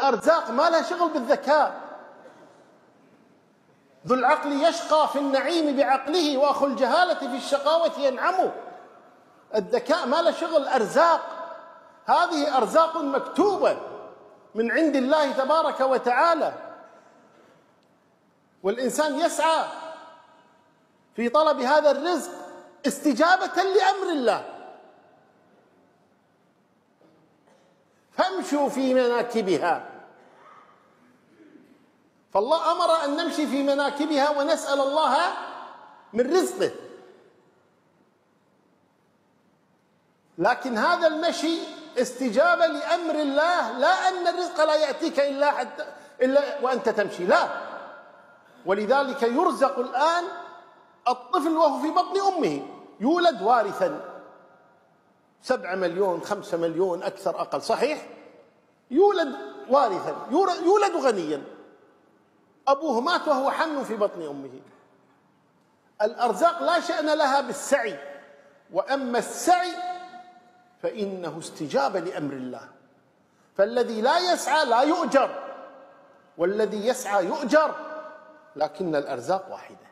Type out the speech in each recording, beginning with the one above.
الأرزاق ما لها شغل بالذكاء. ذو العقل يشقى في النعيم بعقله، وأخو الجهالة في الشقاوة ينعم. الذكاء ما له شغل. الأرزاق هذه أرزاق مكتوبة من عند الله تبارك وتعالى، والإنسان يسعى في طلب هذا الرزق استجابة لأمر الله. فامشوا في مناكبها، فالله أمر أن نمشي في مناكبها ونسأل الله من رزقه، لكن هذا المشي استجابة لأمر الله، لا أن الرزق لا يأتيك إلا وأنت تمشي، لا. ولذلك يرزق الآن الطفل وهو في بطن أمه، يولد وارثا 7 مليون 5 مليون أكثر أقل، صحيح؟ يولد وارثا، يولد غنيا، أبوه مات وهو حن في بطن أمه. الأرزاق لا شأن لها بالسعي، وأما السعي فإنه استجابة لأمر الله. فالذي لا يسعى لا يؤجر، والذي يسعى يؤجر، لكن الأرزاق واحدة.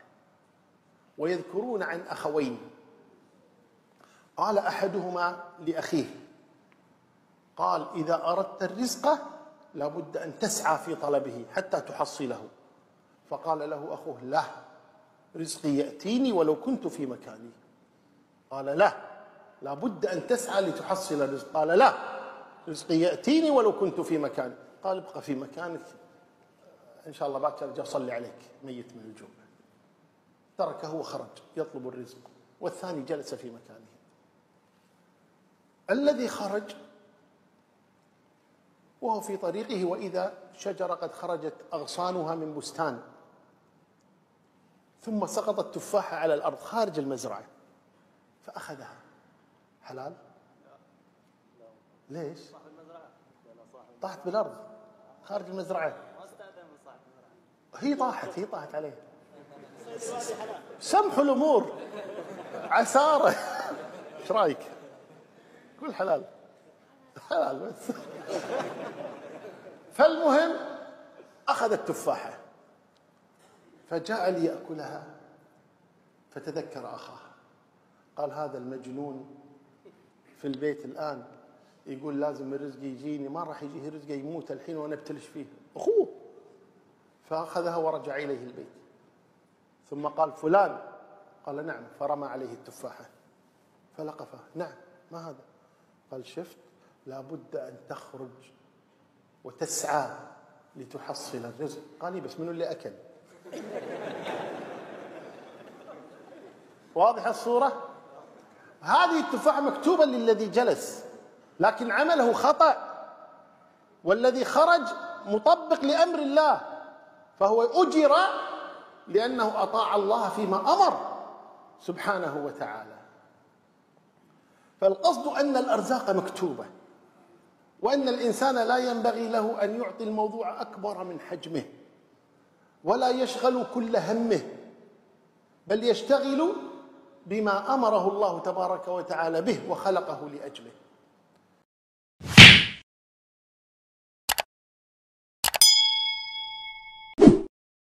ويذكرون عن أخوين، قال أحدهما لأخيه، قال: إذا أردت الرزق لابد أن تسعى في طلبه حتى تحصله. فقال له أخوه: لا، رزقي يأتيني ولو كنت في مكاني. قال: لا، لابد أن تسعى لتحصل الرزق. قال: لا، رزقي يأتيني ولو كنت في مكاني. قال: ابقى في مكانك، إن شاء الله باكر أرجع أصلي عليك ميت من الجوع. تركه وخرج يطلب الرزق، والثاني جلس في مكانه. الذي خرج وهو في طريقه وإذا شجرة قد خرجت أغصانها من بستان، ثم سقطت تفاحة على الأرض خارج المزرعة، فأخذها. حلال؟ ليش؟ طاحت بالأرض خارج المزرعة، هي طاحت عليه. سمحوا الأمور، عسارة. ايش رايك؟ قول حلال. حلال بس. فالمهم أخذ التفاحة فجاء ليأكلها، فتذكر أخاه، قال: هذا المجنون في البيت الآن يقول لازم الرزق يجيني، ما راح يجيه رزقه، يموت الحين وأنا ابتلش فيه، أخوه. فأخذها ورجع إليه البيت، ثم قال: فلان؟ قال: نعم. فرمى عليه التفاحة فلقفه. نعم، ما هذا؟ قال: شفت، لابد أن تخرج وتسعى لتحصل الرزق. قال: بس منو اللي أكل؟ واضح الصورة؟ هذه التفاحة مكتوبة للذي جلس، لكن عمله خطأ، والذي خرج مطبق لأمر الله، فهو أجر لأنه أطاع الله فيما أمر سبحانه وتعالى. فالقصد أن الأرزاق مكتوبة، وأن الإنسان لا ينبغي له أن يعطي الموضوع أكبر من حجمه، ولا يشغل كل همه، بل يشتغل بما أمره الله تبارك وتعالى به وخلقه لأجله.